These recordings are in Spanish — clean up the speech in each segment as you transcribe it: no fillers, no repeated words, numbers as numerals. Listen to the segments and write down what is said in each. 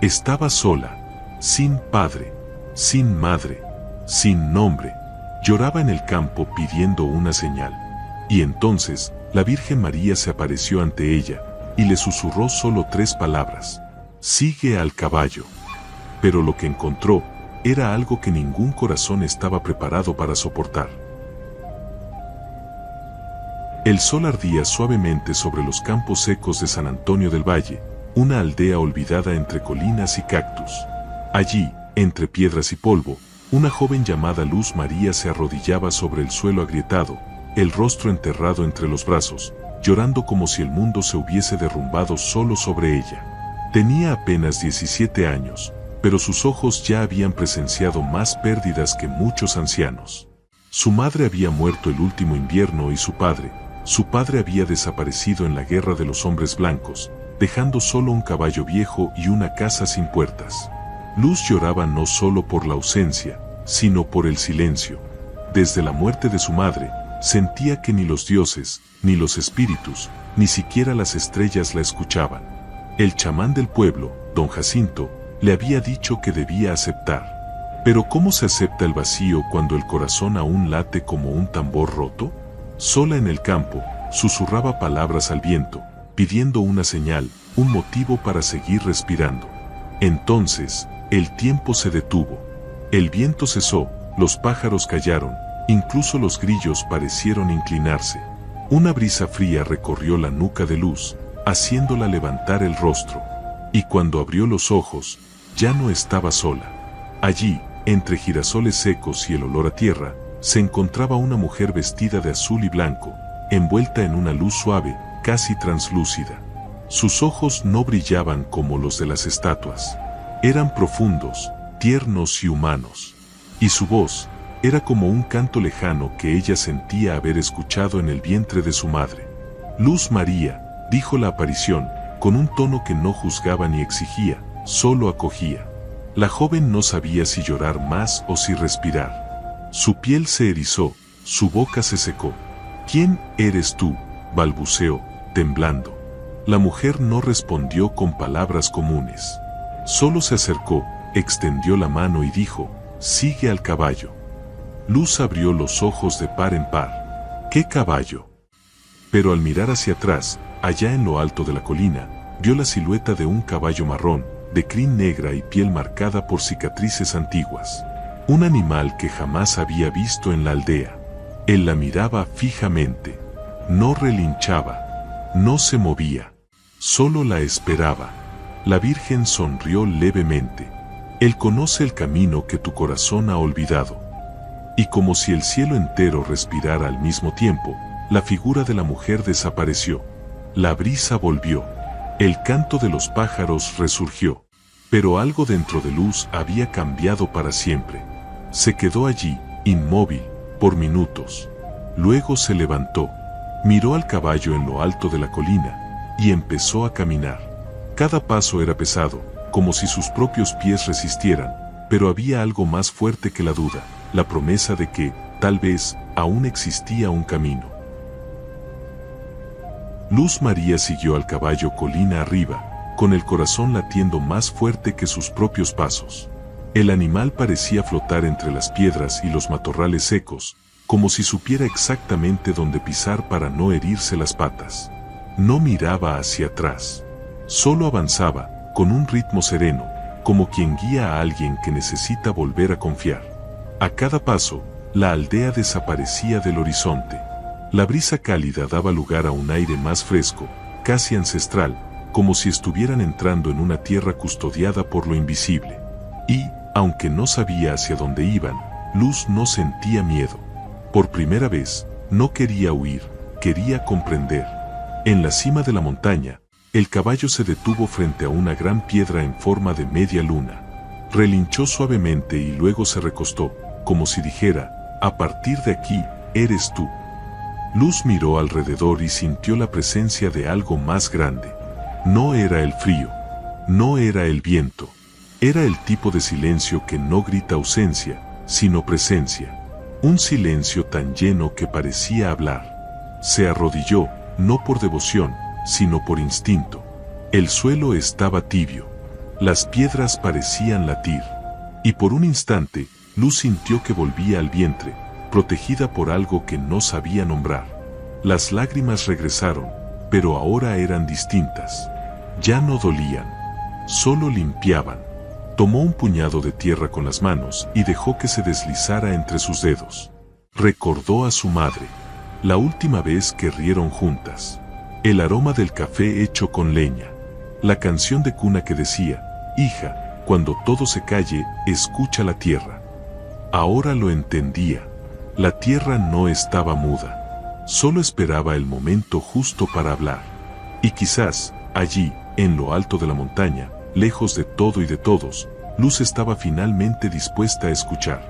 Estaba sola, sin padre, sin madre, sin nombre. Lloraba en el campo pidiendo una señal. Y entonces, la Virgen María se apareció ante ella, y le susurró solo 3 palabras: sigue al caballo. Pero lo que encontró era algo que ningún corazón estaba preparado para soportar. El sol ardía suavemente sobre los campos secos de San Antonio del Valle, una aldea olvidada entre colinas y cactus. Allí, entre piedras y polvo, una joven llamada Luz María se arrodillaba sobre el suelo agrietado, el rostro enterrado entre los brazos, llorando como si el mundo se hubiese derrumbado solo sobre ella. Tenía apenas 17 años, pero sus ojos ya habían presenciado más pérdidas que muchos ancianos. Su madre había muerto el último invierno y su padre había desaparecido en la guerra de los hombres blancos, dejando solo un caballo viejo y una casa sin puertas. Luz lloraba no solo por la ausencia, sino por el silencio. Desde la muerte de su madre, sentía que ni los dioses, ni los espíritus, ni siquiera las estrellas la escuchaban. El chamán del pueblo, don Jacinto, le había dicho que debía aceptar. Pero ¿cómo se acepta el vacío cuando el corazón aún late como un tambor roto? Sola en el campo, susurraba palabras al viento, pidiendo una señal, un motivo para seguir respirando. Entonces, el tiempo se detuvo. El viento cesó, los pájaros callaron, incluso los grillos parecieron inclinarse. Una brisa fría recorrió la nuca de Luz, haciéndola levantar el rostro. Y cuando abrió los ojos, ya no estaba sola. Allí, entre girasoles secos y el olor a tierra, se encontraba una mujer vestida de azul y blanco, envuelta en una luz suave, casi translúcida. Sus ojos no brillaban como los de las estatuas. Eran profundos, tiernos y humanos. Y su voz era como un canto lejano que ella sentía haber escuchado en el vientre de su madre. Luz María, dijo la aparición, con un tono que no juzgaba ni exigía, solo acogía. La joven no sabía si llorar más o si respirar. Su piel se erizó, su boca se secó. ¿Quién eres tú?, balbuceó, temblando. La mujer no respondió con palabras comunes. Solo se acercó, extendió la mano y dijo: sigue al caballo. Luz abrió los ojos de par en par. ¿Qué caballo? Pero al mirar hacia atrás, allá en lo alto de la colina, vio la silueta de un caballo marrón, de crin negra y piel marcada por cicatrices antiguas. Un animal que jamás había visto en la aldea. Él la miraba fijamente. No relinchaba. No se movía. Solo la esperaba. La Virgen sonrió levemente. Él conoce el camino que tu corazón ha olvidado. Y como si el cielo entero respirara al mismo tiempo, la figura de la mujer desapareció. La brisa volvió. El canto de los pájaros resurgió. Pero algo dentro de Luz había cambiado para siempre. Se quedó allí, inmóvil, por minutos. Luego se levantó, miró al caballo en lo alto de la colina, y empezó a caminar. Cada paso era pesado, como si sus propios pies resistieran, pero había algo más fuerte que la duda, la promesa de que, tal vez, aún existía un camino. Luz María siguió al caballo colina arriba, con el corazón latiendo más fuerte que sus propios pasos. El animal parecía flotar entre las piedras y los matorrales secos, como si supiera exactamente dónde pisar para no herirse las patas. No miraba hacia atrás. Solo avanzaba, con un ritmo sereno, como quien guía a alguien que necesita volver a confiar. A cada paso, la aldea desaparecía del horizonte. La brisa cálida daba lugar a un aire más fresco, casi ancestral, como si estuvieran entrando en una tierra custodiada por lo invisible. Y, aunque no sabía hacia dónde iban, Luz no sentía miedo. Por primera vez, no quería huir, quería comprender. En la cima de la montaña, el caballo se detuvo frente a una gran piedra en forma de media luna. Relinchó suavemente y luego se recostó, como si dijera: a partir de aquí, eres tú. Luz miró alrededor y sintió la presencia de algo más grande. No era el frío, no era el viento. Era el tipo de silencio que no grita ausencia, sino presencia. Un silencio tan lleno que parecía hablar. Se arrodilló, no por devoción, sino por instinto. El suelo estaba tibio. Las piedras parecían latir. Y por un instante, Luz sintió que volvía al vientre, protegida por algo que no sabía nombrar. Las lágrimas regresaron, pero ahora eran distintas. Ya no dolían, solo limpiaban. Tomó un puñado de tierra con las manos y dejó que se deslizara entre sus dedos. Recordó a su madre, la última vez que rieron juntas. El aroma del café hecho con leña. La canción de cuna que decía, hija, cuando todo se calle, escucha la tierra. Ahora lo entendía. La tierra no estaba muda. Solo esperaba el momento justo para hablar. Y quizás, allí, en lo alto de la montaña, lejos de todo y de todos, Luz estaba finalmente dispuesta a escuchar.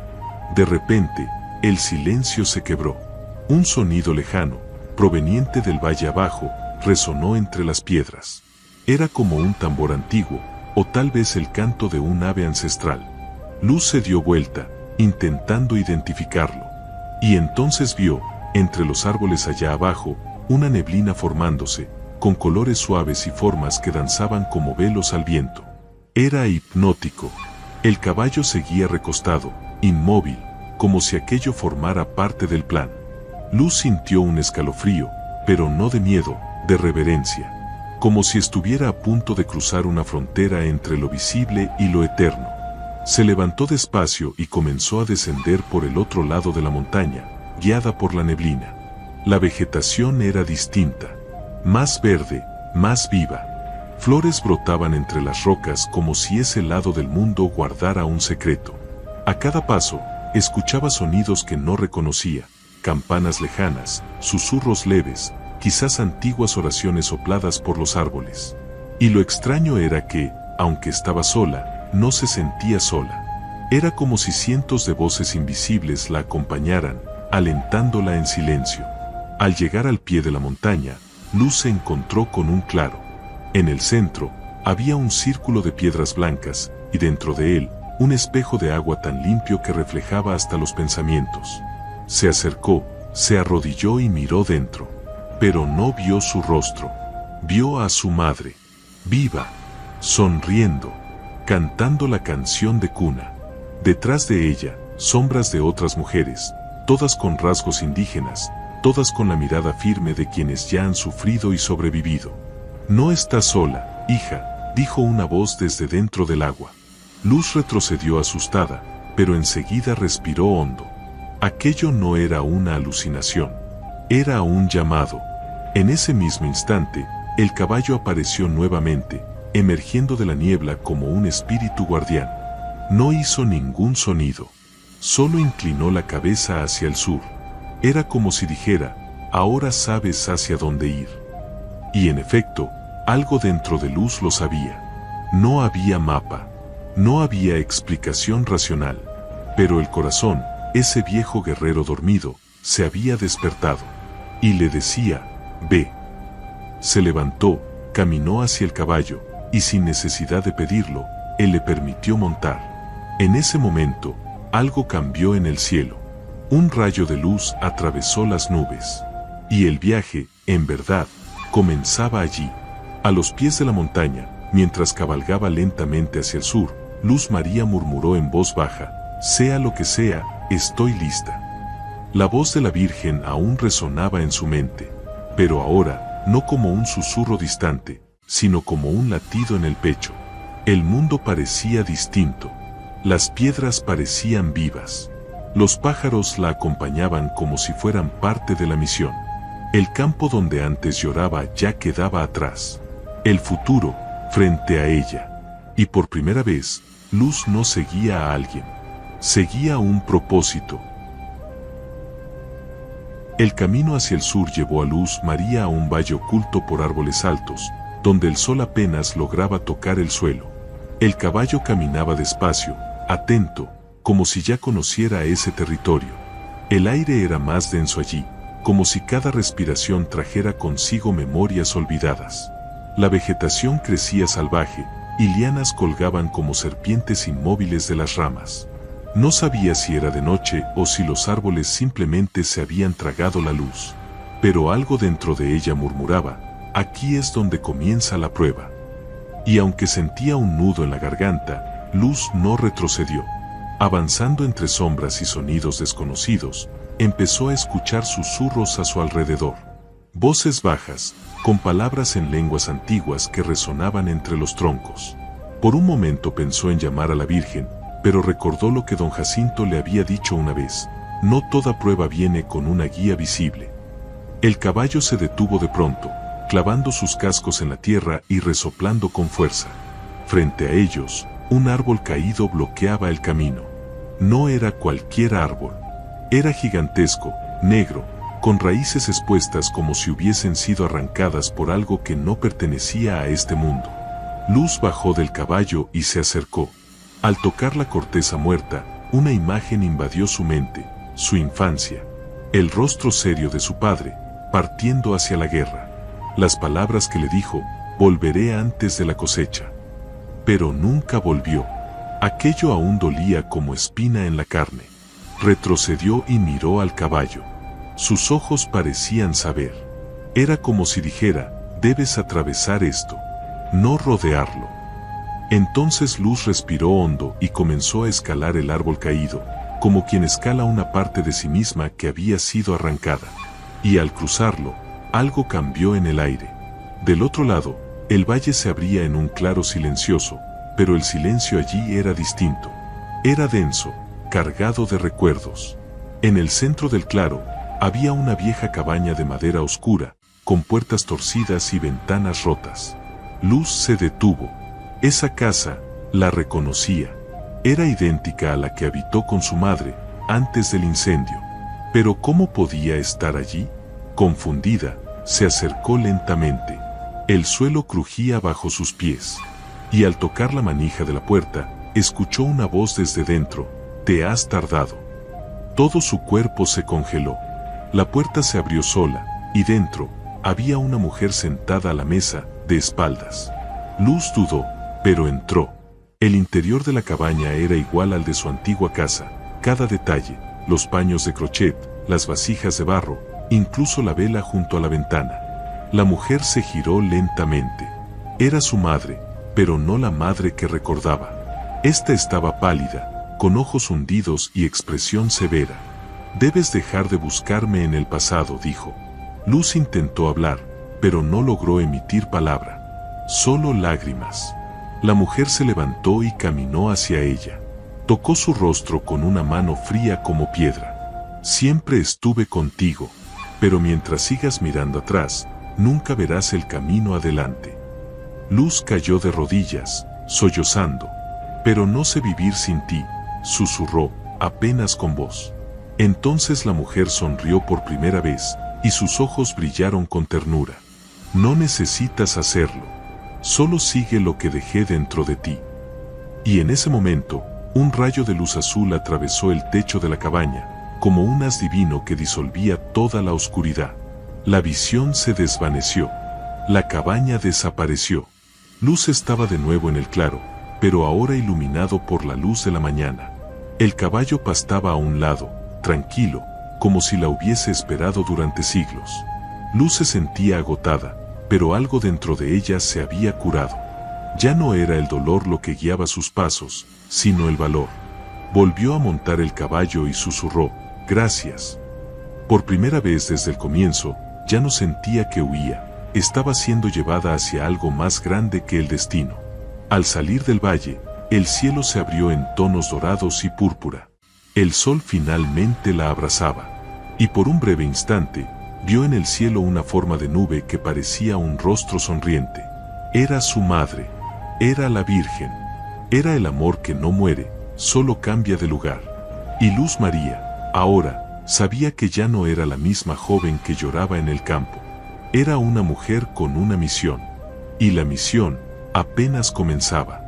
De repente, el silencio se quebró. Un sonido lejano, proveniente del valle abajo, resonó entre las piedras. Era como un tambor antiguo, o tal vez el canto de un ave ancestral. Luz se dio vuelta, intentando identificarlo. Y entonces vio, entre los árboles allá abajo, una neblina formándose, con colores suaves y formas que danzaban como velos al viento. Era hipnótico. El caballo seguía recostado, inmóvil, como si aquello formara parte del plan. Luz sintió un escalofrío, pero no de miedo, de reverencia. Como si estuviera a punto de cruzar una frontera entre lo visible y lo eterno. Se levantó despacio y comenzó a descender por el otro lado de la montaña, guiada por la neblina. La vegetación era distinta, más verde, más viva. Flores brotaban entre las rocas como si ese lado del mundo guardara un secreto. A cada paso, escuchaba sonidos que no reconocía, campanas lejanas, susurros leves, quizás antiguas oraciones sopladas por los árboles. Y lo extraño era que, aunque estaba sola, no se sentía sola. Era como si cientos de voces invisibles la acompañaran, alentándola en silencio. Al llegar al pie de la montaña, Luz se encontró con un claro. En el centro, había un círculo de piedras blancas, y dentro de él, un espejo de agua tan limpio que reflejaba hasta los pensamientos. Se acercó, se arrodilló y miró dentro. Pero no vio su rostro. Vio a su madre, viva, sonriendo, cantando la canción de cuna. Detrás de ella, sombras de otras mujeres, todas con rasgos indígenas, todas con la mirada firme de quienes ya han sufrido y sobrevivido. No estás sola, hija, dijo una voz desde dentro del agua. Luz retrocedió asustada, pero enseguida respiró hondo. Aquello no era una alucinación. Era un llamado. En ese mismo instante, el caballo apareció nuevamente, emergiendo de la niebla como un espíritu guardián. No hizo ningún sonido. Solo inclinó la cabeza hacia el sur. Era como si dijera, ahora sabes hacia dónde ir. Y en efecto, algo dentro de Luz lo sabía. No había mapa. No había explicación racional. Pero el corazón, ese viejo guerrero dormido, se había despertado. Y le decía, ve. Se levantó, caminó hacia el caballo, y sin necesidad de pedirlo, él le permitió montar. En ese momento, algo cambió en el cielo. Un rayo de luz atravesó las nubes. Y el viaje, en verdad, comenzaba allí. A los pies de la montaña, mientras cabalgaba lentamente hacia el sur, Luz María murmuró en voz baja, sea lo que sea, estoy lista. La voz de la Virgen aún resonaba en su mente, pero ahora, no como un susurro distante, sino como un latido en el pecho. El mundo parecía distinto. Las piedras parecían vivas. Los pájaros la acompañaban como si fueran parte de la misión. El campo donde antes lloraba ya quedaba atrás. El futuro, frente a ella. Y por primera vez, Luz no seguía a alguien. Seguía un propósito. El camino hacia el sur llevó a Luz María a un valle oculto por árboles altos, donde el sol apenas lograba tocar el suelo. El caballo caminaba despacio, atento, como si ya conociera ese territorio. El aire era más denso allí, como si cada respiración trajera consigo memorias olvidadas. La vegetación crecía salvaje, y lianas colgaban como serpientes inmóviles de las ramas. No sabía si era de noche o si los árboles simplemente se habían tragado la luz. Pero algo dentro de ella murmuraba, aquí es donde comienza la prueba. y aunque sentía un nudo en la garganta, Luz no retrocedió. Avanzando entre sombras y sonidos desconocidos, empezó a escuchar susurros a su alrededor. Voces bajas, con palabras en lenguas antiguas que resonaban entre los troncos. Por un momento pensó en llamar a la Virgen, pero recordó lo que don Jacinto le había dicho una vez: no toda prueba viene con una guía visible. El caballo se detuvo de pronto, clavando sus cascos en la tierra y resoplando con fuerza. Frente a ellos, un árbol caído bloqueaba el camino. No era cualquier árbol. Era gigantesco, negro, con raíces expuestas como si hubiesen sido arrancadas por algo que no pertenecía a este mundo. Luz bajó del caballo y se acercó. Al tocar la corteza muerta, una imagen invadió su mente, su infancia. El rostro serio de su padre, partiendo hacia la guerra. Las palabras que le dijo: volveré antes de la cosecha. Pero nunca volvió. Aquello aún dolía como espina en la carne. Retrocedió y miró al caballo. Sus ojos parecían saber. Era como si dijera: debes atravesar esto, no rodearlo. Entonces Luz respiró hondo y comenzó a escalar el árbol caído, como quien escala una parte de sí misma que había sido arrancada. Y al cruzarlo, algo cambió en el aire. Del otro lado, el valle se abría en un claro silencioso, pero el silencio allí era distinto. Era denso, cargado de recuerdos. En el centro del claro, había una vieja cabaña de madera oscura, con puertas torcidas y ventanas rotas. Luz se detuvo. Esa casa, la reconocía. Era idéntica a la que habitó con su madre, antes del incendio. Pero ¿cómo podía estar allí? Confundida, se acercó lentamente. El suelo crujía bajo sus pies. Y al tocar la manija de la puerta, escuchó una voz desde dentro: «Te has tardado». Todo su cuerpo se congeló. La puerta se abrió sola, y dentro, había una mujer sentada a la mesa, de espaldas. Luz dudó, pero entró. El interior de la cabaña era igual al de su antigua casa. Cada detalle, los paños de crochet, las vasijas de barro, incluso la vela junto a la ventana. La mujer se giró lentamente. Era su madre, pero no la madre que recordaba. Esta estaba pálida, con ojos hundidos y expresión severa. «Debes dejar de buscarme en el pasado», dijo. Luz intentó hablar, pero no logró emitir palabra. Solo lágrimas. La mujer se levantó y caminó hacia ella. Tocó su rostro con una mano fría como piedra. «Siempre estuve contigo, pero mientras sigas mirando atrás, nunca verás el camino adelante». Luz cayó de rodillas, sollozando. «Pero no sé vivir sin ti», susurró, apenas con voz. Entonces la mujer sonrió por primera vez, y sus ojos brillaron con ternura. «No necesitas hacerlo. Solo sigue lo que dejé dentro de ti». Y en ese momento, un rayo de luz azul atravesó el techo de la cabaña, como un haz divino que disolvía toda la oscuridad. La visión se desvaneció. La cabaña desapareció. Luz estaba de nuevo en el claro, pero ahora iluminado por la luz de la mañana. El caballo pastaba a un lado, tranquilo, como si la hubiese esperado durante siglos. Luz se sentía agotada, pero algo dentro de ella se había curado. Ya no era el dolor lo que guiaba sus pasos, sino el valor. Volvió a montar el caballo y susurró: «Gracias». Por primera vez desde el comienzo, ya no sentía que huía. Estaba siendo llevada hacia algo más grande que el destino. Al salir del valle, el cielo se abrió en tonos dorados y púrpura. El sol finalmente la abrazaba. Y por un breve instante, vio en el cielo una forma de nube que parecía un rostro sonriente. Era su madre. Era la Virgen. Era el amor que no muere, solo cambia de lugar. Y Luz María, ahora, sabía que ya no era la misma joven que lloraba en el campo. Era una mujer con una misión. Y la misión apenas comenzaba.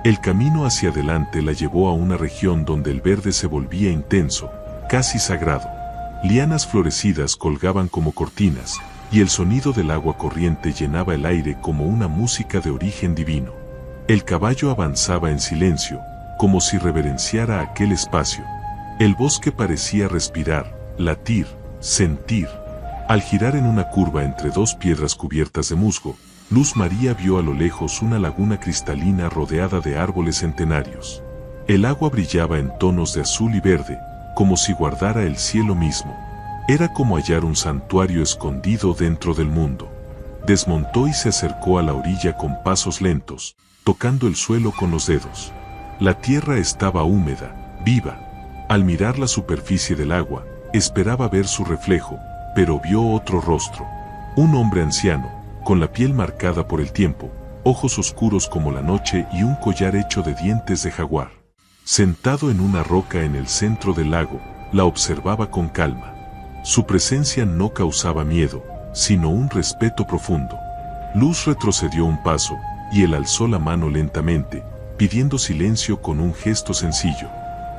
El camino hacia adelante la llevó a una región donde el verde se volvía intenso, casi sagrado. Lianas florecidas colgaban como cortinas, y el sonido del agua corriente llenaba el aire como una música de origen divino. El caballo avanzaba en silencio, como si reverenciara aquel espacio. El bosque parecía respirar, latir, sentir. Al girar en una curva entre dos piedras cubiertas de musgo, Luz María vio a lo lejos una laguna cristalina rodeada de árboles centenarios. El agua brillaba en tonos de azul y verde, como si guardara el cielo mismo. Era como hallar un santuario escondido dentro del mundo. Desmontó y se acercó a la orilla con pasos lentos, tocando el suelo con los dedos. La tierra estaba húmeda, viva. Al mirar la superficie del agua, esperaba ver su reflejo, pero vio otro rostro. Un hombre anciano, con la piel marcada por el tiempo, ojos oscuros como la noche y un collar hecho de dientes de jaguar. Sentado en una roca en el centro del lago, la observaba con calma. Su presencia no causaba miedo, sino un respeto profundo. Luz retrocedió un paso, y él alzó la mano lentamente, pidiendo silencio con un gesto sencillo.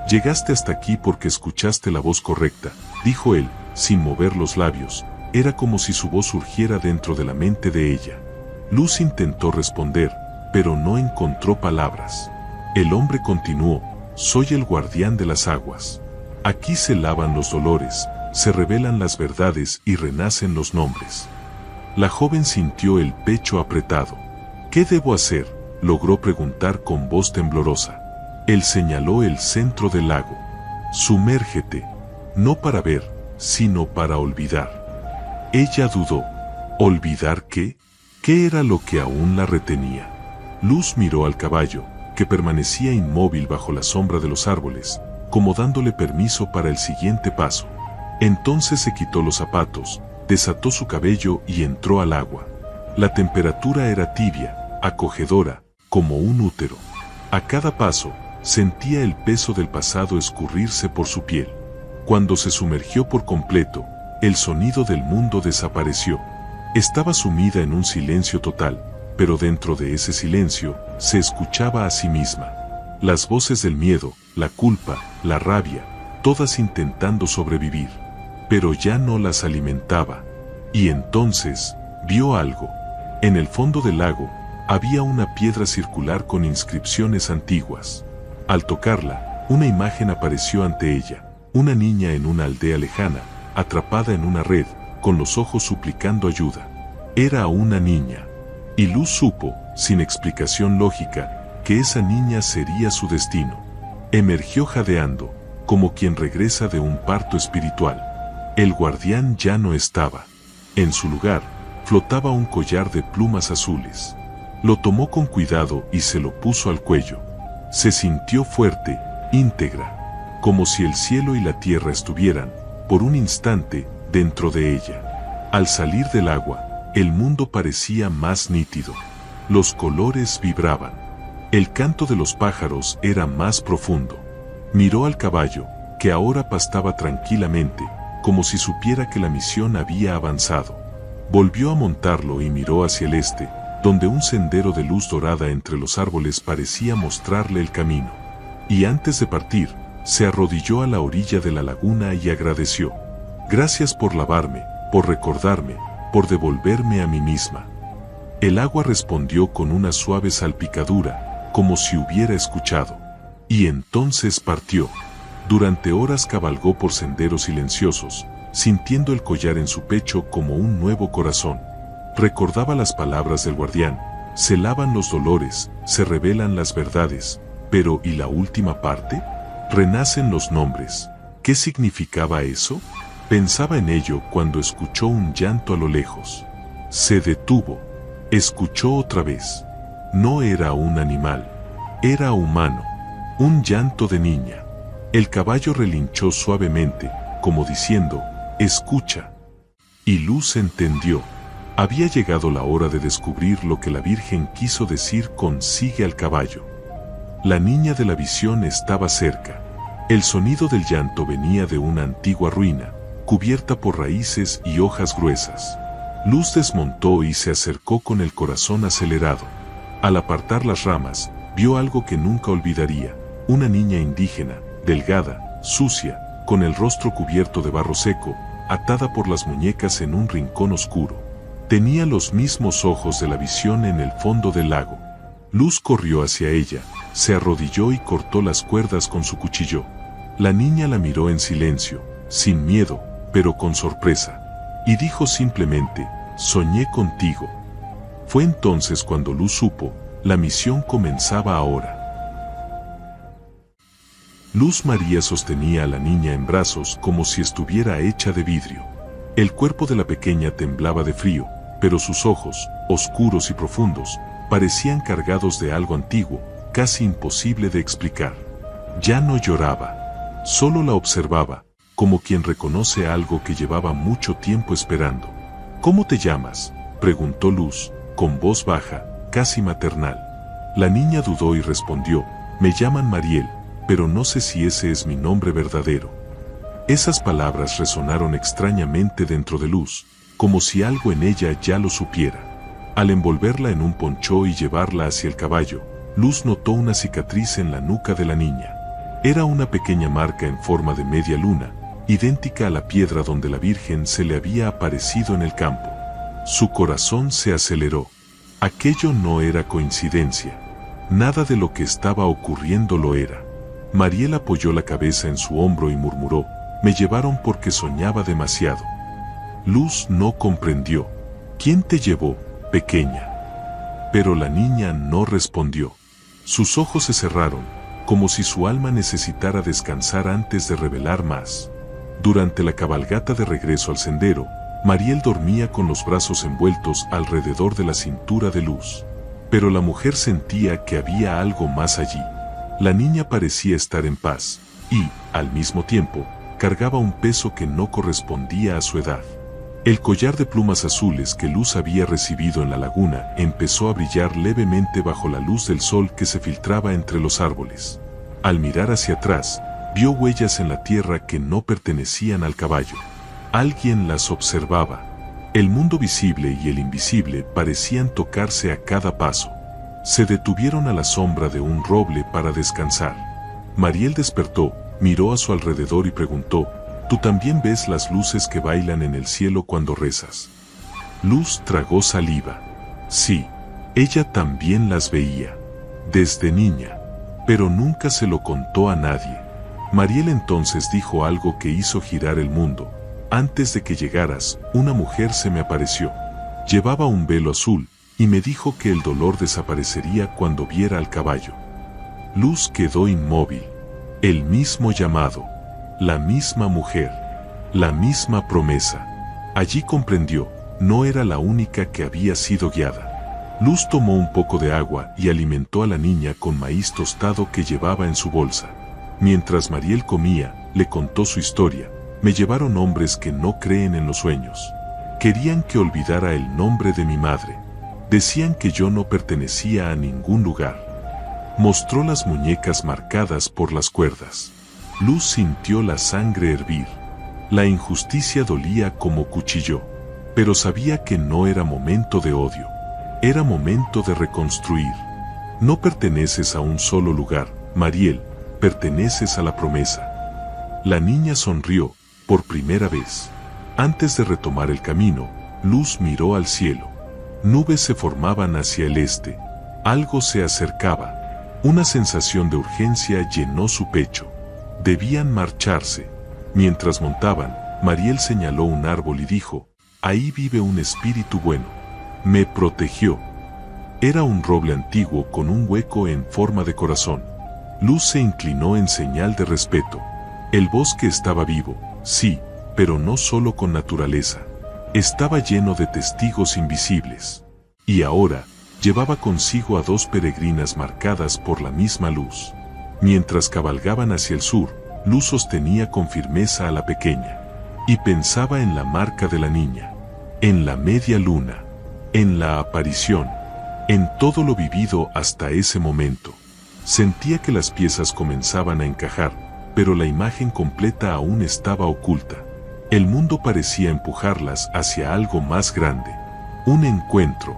«Llegaste hasta aquí porque escuchaste la voz correcta», dijo él, sin mover los labios. Era como si su voz surgiera dentro de la mente de ella. Luz intentó responder, pero no encontró palabras. El hombre continuó: «Soy el guardián de las aguas. Aquí se lavan los dolores, se revelan las verdades y renacen los nombres». La joven sintió el pecho apretado. «¿Qué debo hacer?», logró preguntar con voz temblorosa. Él señaló el centro del lago. «Sumérgete, no para ver, sino para olvidar». Ella dudó. ¿Olvidar qué? ¿Qué era lo que aún la retenía? Luz miró al caballo, que permanecía inmóvil bajo la sombra de los árboles, como dándole permiso para el siguiente paso. Entonces se quitó los zapatos, desató su cabello y entró al agua. La temperatura era tibia, acogedora, como un útero. A cada paso, sentía el peso del pasado escurrirse por su piel. Cuando se sumergió por completo, el sonido del mundo desapareció. Estaba sumida en un silencio total, pero dentro de ese silencio, se escuchaba a sí misma. Las voces del miedo, la culpa, la rabia, todas intentando sobrevivir. Pero ya no las alimentaba. Y entonces, vio algo. En el fondo del lago, había una piedra circular con inscripciones antiguas. Al tocarla, una imagen apareció ante ella. Una niña en una aldea lejana, atrapada en una red, con los ojos suplicando ayuda. Era una niña. Y Luz supo, sin explicación lógica, que esa niña sería su destino. Emergió jadeando, como quien regresa de un parto espiritual. El guardián ya no estaba. En su lugar, flotaba un collar de plumas azules. Lo tomó con cuidado y se lo puso al cuello. Se sintió fuerte, íntegra, como si el cielo y la tierra estuvieran, por un instante, dentro de ella. Al salir del agua, el mundo parecía más nítido. Los colores vibraban. El canto de los pájaros era más profundo. Miró al caballo, que ahora pastaba tranquilamente, como si supiera que la misión había avanzado. Volvió a montarlo y miró hacia el este, donde un sendero de luz dorada entre los árboles parecía mostrarle el camino. Y antes de partir, se arrodilló a la orilla de la laguna y agradeció. «Gracias por lavarme, por recordarme, por devolverme a mí misma». El agua respondió con una suave salpicadura, como si hubiera escuchado. Y entonces partió. Durante horas cabalgó por senderos silenciosos, sintiendo el collar en su pecho como un nuevo corazón. Recordaba las palabras del guardián: se lavan los dolores, se revelan las verdades, pero ¿y la última parte? Renacen los nombres. ¿Qué significaba eso? Pensaba en ello cuando escuchó un llanto a lo lejos. Se detuvo. Escuchó otra vez. No era un animal. Era humano. Un llanto de niña. El caballo relinchó suavemente, como diciendo: «Escucha». Y Luz entendió. Había llegado la hora de descubrir lo que la Virgen quiso decir con «sigue al caballo». La niña de la visión estaba cerca. El sonido del llanto venía de una antigua ruina, cubierta por raíces y hojas gruesas. Luz desmontó y se acercó con el corazón acelerado. Al apartar las ramas, vio algo que nunca olvidaría: una niña indígena, delgada, sucia, con el rostro cubierto de barro seco, atada por las muñecas en un rincón oscuro. Tenía los mismos ojos de la visión en el fondo del lago. Luz corrió hacia ella, se arrodilló y cortó las cuerdas con su cuchillo. La niña la miró en silencio, sin miedo, pero con sorpresa, y dijo simplemente: «Soñé contigo». Fue entonces cuando Luz supo, la misión comenzaba ahora. Luz María sostenía a la niña en brazos como si estuviera hecha de vidrio. El cuerpo de la pequeña temblaba de frío, pero sus ojos, oscuros y profundos, parecían cargados de algo antiguo, casi imposible de explicar. Ya no lloraba, solo la observaba, como quien reconoce algo que llevaba mucho tiempo esperando. ¿Cómo te llamas?, preguntó Luz, con voz baja, casi maternal. La niña dudó y respondió, me llaman Mariel, pero no sé si ese es mi nombre verdadero. Esas palabras resonaron extrañamente dentro de Luz, como si algo en ella ya lo supiera. Al envolverla en un poncho y llevarla hacia el caballo, Luz notó una cicatriz en la nuca de la niña. Era una pequeña marca en forma de media luna, idéntica a la piedra donde la Virgen se le había aparecido en el campo. Su corazón se aceleró. Aquello no era coincidencia. Nada de lo que estaba ocurriendo lo era. Mariel apoyó la cabeza en su hombro y murmuró, me llevaron porque soñaba demasiado. Luz no comprendió. ¿Quién te llevó, pequeña? Pero la niña no respondió. Sus ojos se cerraron, como si su alma necesitara descansar antes de revelar más. Durante la cabalgata de regreso al sendero, Mariel dormía con los brazos envueltos alrededor de la cintura de Luz. Pero la mujer sentía que había algo más allí. La niña parecía estar en paz, y, al mismo tiempo, cargaba un peso que no correspondía a su edad. El collar de plumas azules que Luz había recibido en la laguna empezó a brillar levemente bajo la luz del sol que se filtraba entre los árboles. Al mirar hacia atrás, vio huellas en la tierra que no pertenecían al caballo. Alguien las observaba. El mundo visible y el invisible parecían tocarse a cada paso. Se detuvieron a la sombra de un roble para descansar. Mariel despertó, miró a su alrededor y preguntó, ¿tú también ves las luces que bailan en el cielo cuando rezas? Luz tragó saliva. Sí, ella también las veía. Desde niña. Pero nunca se lo contó a nadie. Mariel entonces dijo algo que hizo girar el mundo. Antes de que llegaras, una mujer se me apareció. Llevaba un velo azul, y me dijo que el dolor desaparecería cuando viera al caballo. Luz quedó inmóvil. El mismo llamado, la misma mujer, la misma promesa. Allí comprendió, no era la única que había sido guiada. Luz tomó un poco de agua y alimentó a la niña con maíz tostado que llevaba en su bolsa. Mientras Mariel comía, le contó su historia. Me llevaron hombres que no creen en los sueños. Querían que olvidara el nombre de mi madre. Decían que yo no pertenecía a ningún lugar. Mostró las muñecas marcadas por las cuerdas. Luz sintió la sangre hervir. La injusticia dolía como cuchillo. Pero sabía que no era momento de odio. Era momento de reconstruir. No perteneces a un solo lugar, Mariel, perteneces a la promesa. La niña sonrió. Por primera vez. Antes de retomar el camino, Luz miró al cielo. Nubes se formaban hacia el este. Algo se acercaba. Una sensación de urgencia llenó su pecho. Debían marcharse. Mientras montaban, Mariel señaló un árbol y dijo, ahí vive un espíritu bueno. Me protegió. Era un roble antiguo con un hueco en forma de corazón. Luz se inclinó en señal de respeto. El bosque estaba vivo. Sí, pero no solo con naturaleza. Estaba lleno de testigos invisibles. Y ahora, llevaba consigo a dos peregrinas marcadas por la misma luz. Mientras cabalgaban hacia el sur, Luz sostenía con firmeza a la pequeña. Y pensaba en la marca de la niña. En la media luna. En la aparición. En todo lo vivido hasta ese momento. Sentía que las piezas comenzaban a encajar. Pero la imagen completa aún estaba oculta. El mundo parecía empujarlas hacia algo más grande. Un encuentro,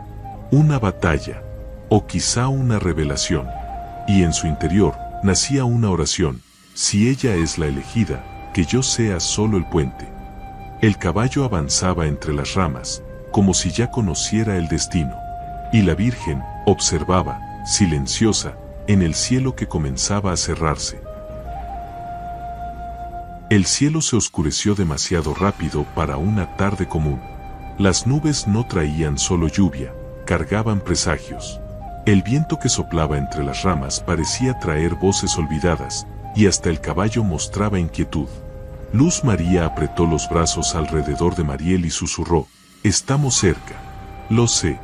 una batalla, o quizá una revelación. Y en su interior nacía una oración, si ella es la elegida, que yo sea solo el puente. El caballo avanzaba entre las ramas, como si ya conociera el destino. Y la Virgen observaba, silenciosa, en el cielo que comenzaba a cerrarse. El cielo se oscureció demasiado rápido para una tarde común. Las nubes no traían solo lluvia, cargaban presagios. El viento que soplaba entre las ramas parecía traer voces olvidadas, y hasta el caballo mostraba inquietud. Luz María apretó los brazos alrededor de Mariel y susurró: «Estamos cerca». «Lo sé».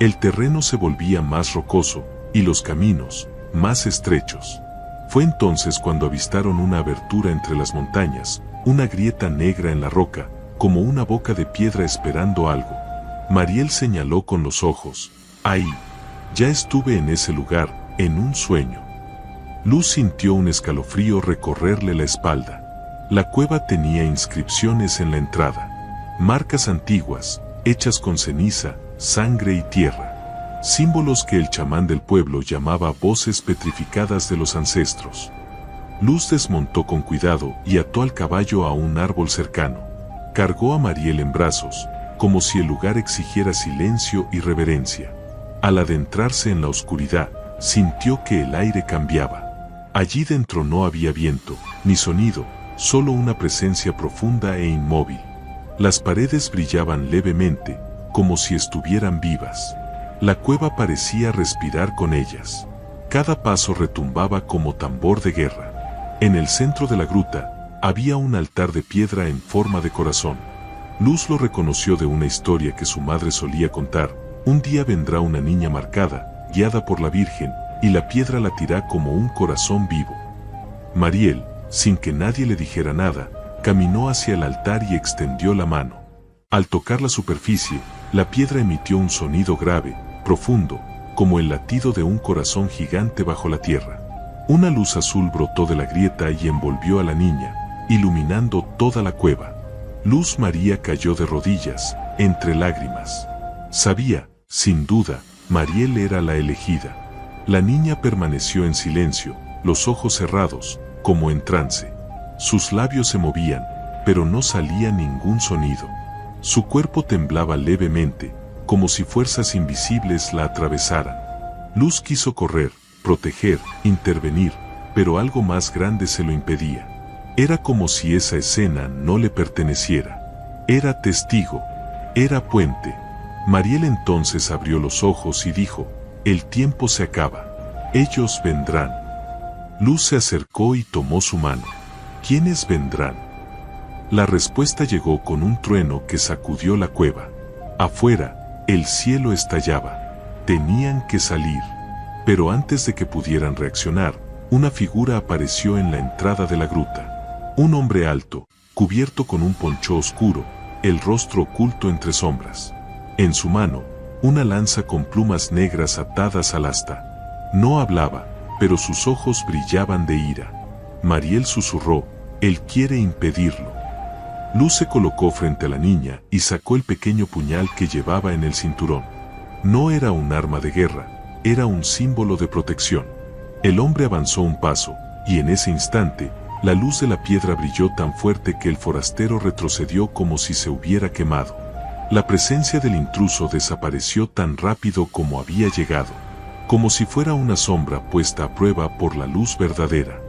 El terreno se volvía más rocoso, y los caminos, más estrechos. Fue entonces cuando avistaron una abertura entre las montañas, una grieta negra en la roca, como una boca de piedra esperando algo. Mariel señaló con los ojos: «Ahí. Ya estuve en ese lugar, en un sueño». Luz sintió un escalofrío recorrerle la espalda. La cueva tenía inscripciones en la entrada. Marcas antiguas, hechas con ceniza, sangre y tierra. Símbolos que el chamán del pueblo llamaba voces petrificadas de los ancestros. Luz desmontó con cuidado y ató al caballo a un árbol cercano. Cargó a Mariel en brazos, como si el lugar exigiera silencio y reverencia. Al adentrarse en la oscuridad, sintió que el aire cambiaba. Allí dentro no había viento, ni sonido, solo una presencia profunda e inmóvil. Las paredes brillaban levemente, como si estuvieran vivas. La cueva parecía respirar con ellas. Cada paso retumbaba como tambor de guerra. En el centro de la gruta, había un altar de piedra en forma de corazón. Luz lo reconoció de una historia que su madre solía contar: un día vendrá una niña marcada, guiada por la Virgen, y la piedra latirá como un corazón vivo. Mariel, sin que nadie le dijera nada, caminó hacia el altar y extendió la mano. Al tocar la superficie, la piedra emitió un sonido grave, profundo, como el latido de un corazón gigante bajo la tierra. Una luz azul brotó de la grieta y envolvió a la niña, iluminando toda la cueva. Luz María cayó de rodillas, entre lágrimas. Sabía, sin duda, Mariel era la elegida. La niña permaneció en silencio, los ojos cerrados, como en trance. Sus labios se movían, pero no salía ningún sonido. Su cuerpo temblaba levemente, como si fuerzas invisibles la atravesaran. Luz quiso correr, proteger, intervenir, pero algo más grande se lo impedía. Era como si esa escena no le perteneciera. Era testigo, era puente. Mariel entonces abrió los ojos y dijo: «El tiempo se acaba. Ellos vendrán». Luz se acercó y tomó su mano. ¿Quiénes vendrán? La respuesta llegó con un trueno que sacudió la cueva. Afuera, el cielo estallaba. Tenían que salir. Pero antes de que pudieran reaccionar, una figura apareció en la entrada de la gruta. Un hombre alto, cubierto con un poncho oscuro, el rostro oculto entre sombras. En su mano, una lanza con plumas negras atadas al asta. No hablaba, pero sus ojos brillaban de ira. Mariel susurró: «Él quiere impedirlo». Luz se colocó frente a la niña y sacó el pequeño puñal que llevaba en el cinturón. No era un arma de guerra, era un símbolo de protección. El hombre avanzó un paso, y en ese instante, la luz de la piedra brilló tan fuerte que el forastero retrocedió como si se hubiera quemado. La presencia del intruso desapareció tan rápido como había llegado, como si fuera una sombra puesta a prueba por la luz verdadera.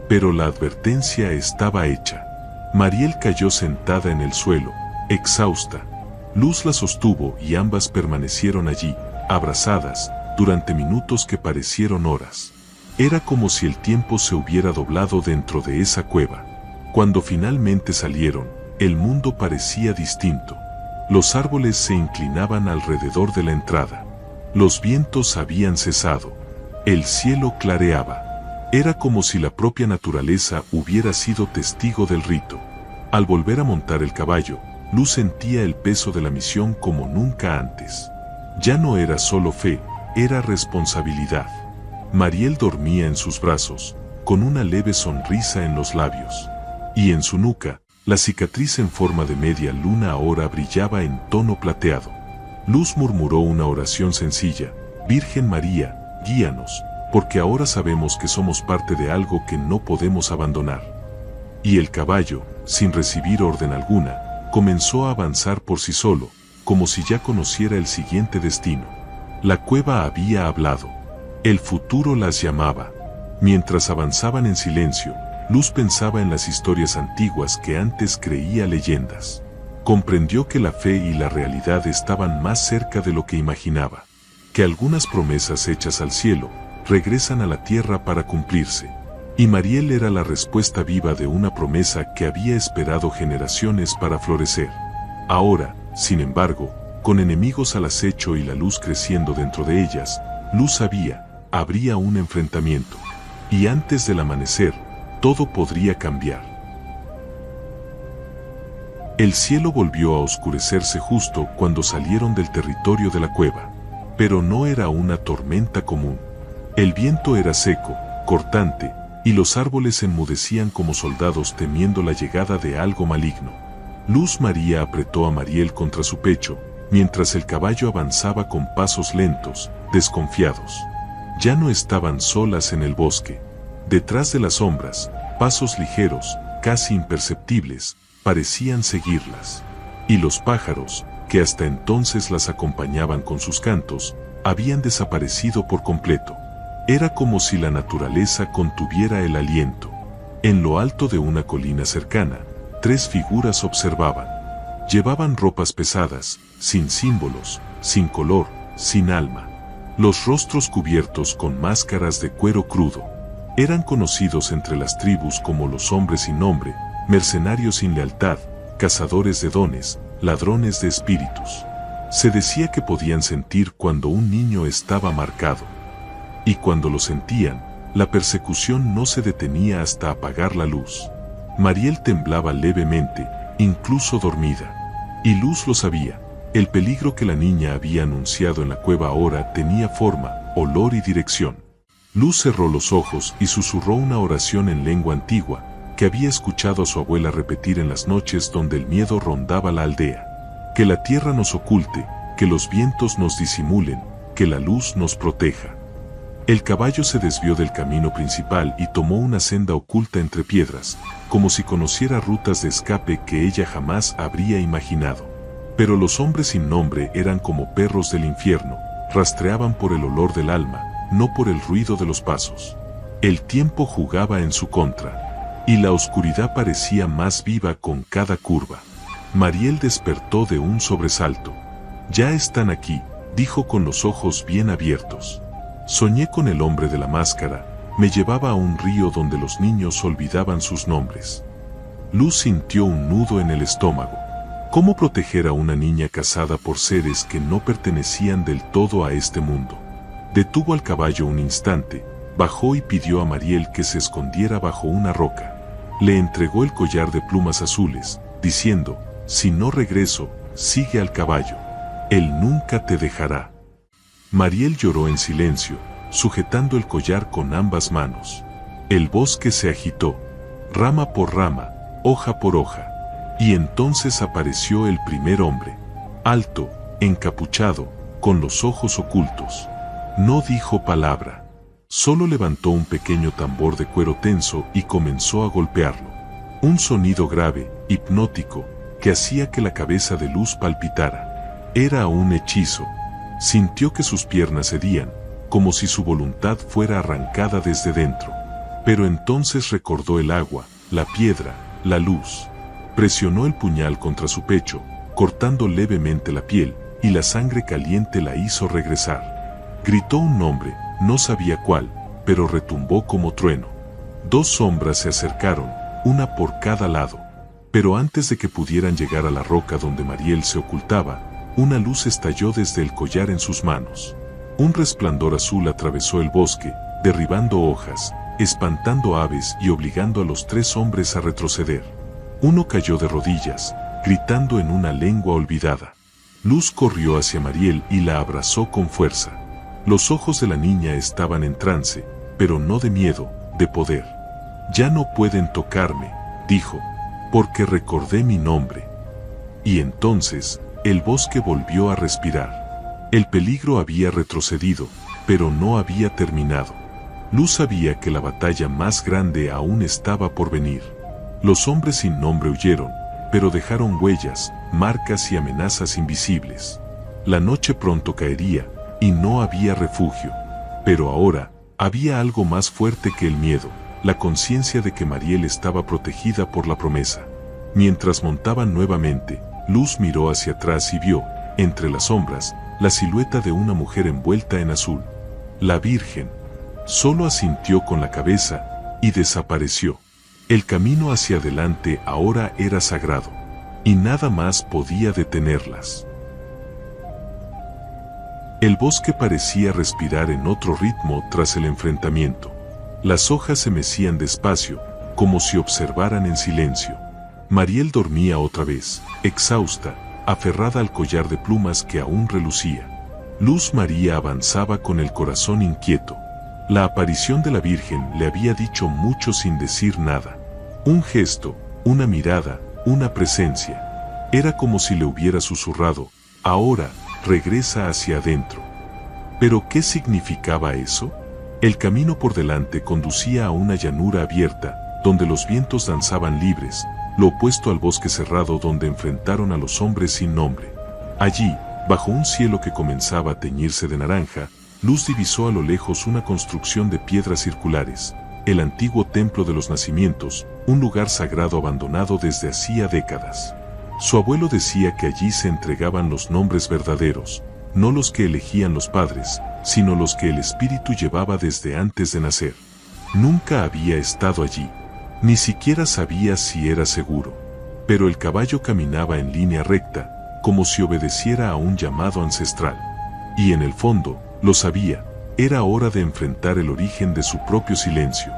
Pero la advertencia estaba hecha. Mariel cayó sentada en el suelo, exhausta. Luz la sostuvo y ambas permanecieron allí, abrazadas, durante minutos que parecieron horas. Era como si el tiempo se hubiera doblado dentro de esa cueva. Cuando finalmente salieron, el mundo parecía distinto. Los árboles se inclinaban alrededor de la entrada. Los vientos habían cesado. El cielo clareaba. Era como si la propia naturaleza hubiera sido testigo del rito. Al volver a montar el caballo, Luz sentía el peso de la misión como nunca antes. Ya no era solo fe, era responsabilidad. Mariel dormía en sus brazos, con una leve sonrisa en los labios. Y en su nuca, la cicatriz en forma de media luna ahora brillaba en tono plateado. Luz murmuró una oración sencilla: «Virgen María, guíanos, porque ahora sabemos que somos parte de algo que no podemos abandonar». Y el caballo, sin recibir orden alguna, comenzó a avanzar por sí solo, como si ya conociera el siguiente destino. La cueva había hablado. El futuro las llamaba. Mientras avanzaban en silencio, Luz pensaba en las historias antiguas que antes creía leyendas. Comprendió que la fe y la realidad estaban más cerca de lo que imaginaba, que algunas promesas hechas al cielo regresan a la tierra para cumplirse, y Mariel era la respuesta viva de una promesa que había esperado generaciones para florecer. Ahora, sin embargo, con enemigos al acecho y la luz creciendo dentro de ellas, Luz sabía, habría un enfrentamiento, y antes del amanecer, todo podría cambiar. El cielo volvió a oscurecerse justo cuando salieron del territorio de la cueva, pero no era una tormenta común. El viento era seco, cortante, y los árboles enmudecían como soldados temiendo la llegada de algo maligno. Luz María apretó a Mariel contra su pecho, mientras el caballo avanzaba con pasos lentos, desconfiados. Ya no estaban solas en el bosque. Detrás de las sombras, pasos ligeros, casi imperceptibles, parecían seguirlas. Y los pájaros, que hasta entonces las acompañaban con sus cantos, habían desaparecido por completo. Era como si la naturaleza contuviera el aliento. En lo alto de una colina cercana, 3 figuras observaban. Llevaban ropas pesadas, sin símbolos, sin color, sin alma. Los rostros cubiertos con máscaras de cuero crudo. Eran conocidos entre las tribus como los hombres sin nombre, mercenarios sin lealtad, cazadores de dones, ladrones de espíritus. Se decía que podían sentir cuando un niño estaba marcado. Y cuando lo sentían, la persecución no se detenía hasta apagar la luz. Mariel temblaba levemente, incluso dormida. Y Luz lo sabía. El peligro que la niña había anunciado en la cueva ahora tenía forma, olor y dirección. Luz cerró los ojos y susurró una oración en lengua antigua, que había escuchado a su abuela repetir en las noches donde el miedo rondaba la aldea. Que la tierra nos oculte, que los vientos nos disimulen, que la luz nos proteja. El caballo se desvió del camino principal y tomó una senda oculta entre piedras, como si conociera rutas de escape que ella jamás habría imaginado. Pero los hombres sin nombre eran como perros del infierno, rastreaban por el olor del alma, no por el ruido de los pasos. El tiempo jugaba en su contra, y la oscuridad parecía más viva con cada curva. Mariel despertó de un sobresalto. «Ya están aquí», dijo con los ojos bien abiertos. «Soñé con el hombre de la máscara, me llevaba a un río donde los niños olvidaban sus nombres». Luz sintió un nudo en el estómago. ¿Cómo proteger a una niña cazada por seres que no pertenecían del todo a este mundo? Detuvo al caballo un instante, bajó y pidió a Mariel que se escondiera bajo una roca. Le entregó el collar de plumas azules, diciendo: «Si no regreso, sigue al caballo. Él nunca te dejará». Mariel lloró en silencio, sujetando el collar con ambas manos. El bosque se agitó, rama por rama, hoja por hoja. Y entonces apareció el primer hombre, alto, encapuchado, con los ojos ocultos. No dijo palabra, solo levantó un pequeño tambor de cuero tenso y comenzó a golpearlo. Un sonido grave, hipnótico, que hacía que la cabeza de Luz palpitara. Era un hechizo. Sintió que sus piernas cedían, como si su voluntad fuera arrancada desde dentro. Pero entonces recordó el agua, la piedra, la luz. Presionó el puñal contra su pecho, cortando levemente la piel, y la sangre caliente la hizo regresar. Gritó un nombre, no sabía cuál, pero retumbó como trueno. 2 sombras se acercaron, una por cada lado. Pero antes de que pudieran llegar a la roca donde Mariel se ocultaba, una luz estalló desde el collar en sus manos. Un resplandor azul atravesó el bosque, derribando hojas, espantando aves y obligando a los 3 hombres a retroceder. Uno cayó de rodillas, gritando en una lengua olvidada. Luz corrió hacia Mariel y la abrazó con fuerza. Los ojos de la niña estaban en trance, pero no de miedo, de poder. «Ya no pueden tocarme», dijo, «porque recordé mi nombre». Y entonces, el bosque volvió a respirar. El peligro había retrocedido, pero no había terminado. Luz sabía que la batalla más grande aún estaba por venir. Los hombres sin nombre huyeron, pero dejaron huellas, marcas y amenazas invisibles. La noche pronto caería, y no había refugio. Pero ahora, había algo más fuerte que el miedo, la conciencia de que Mariel estaba protegida por la promesa. Mientras montaban nuevamente, Luz miró hacia atrás y vio, entre las sombras, la silueta de una mujer envuelta en azul. La Virgen. Solo asintió con la cabeza y desapareció. El camino hacia adelante ahora era sagrado, y nada más podía detenerlas. El bosque parecía respirar en otro ritmo tras el enfrentamiento. Las hojas se mecían despacio, como si observaran en silencio. Mariel dormía otra vez, exhausta, aferrada al collar de plumas que aún relucía. Luz María avanzaba con el corazón inquieto. La aparición de la Virgen le había dicho mucho sin decir nada. Un gesto, una mirada, una presencia. Era como si le hubiera susurrado, ahora, regresa hacia adentro. ¿Pero qué significaba eso? El camino por delante conducía a una llanura abierta, donde los vientos danzaban libres, lo opuesto al bosque cerrado donde enfrentaron a los hombres sin nombre. Allí, bajo un cielo que comenzaba a teñirse de naranja, Luz divisó a lo lejos una construcción de piedras circulares, el antiguo templo de los nacimientos, un lugar sagrado abandonado desde hacía décadas. Su abuelo decía que allí se entregaban los nombres verdaderos, no los que elegían los padres, sino los que el espíritu llevaba desde antes de nacer. Nunca había estado allí, ni siquiera sabía si era seguro, pero el caballo caminaba en línea recta, como si obedeciera a un llamado ancestral. Y en el fondo, lo sabía, era hora de enfrentar el origen de su propio silencio.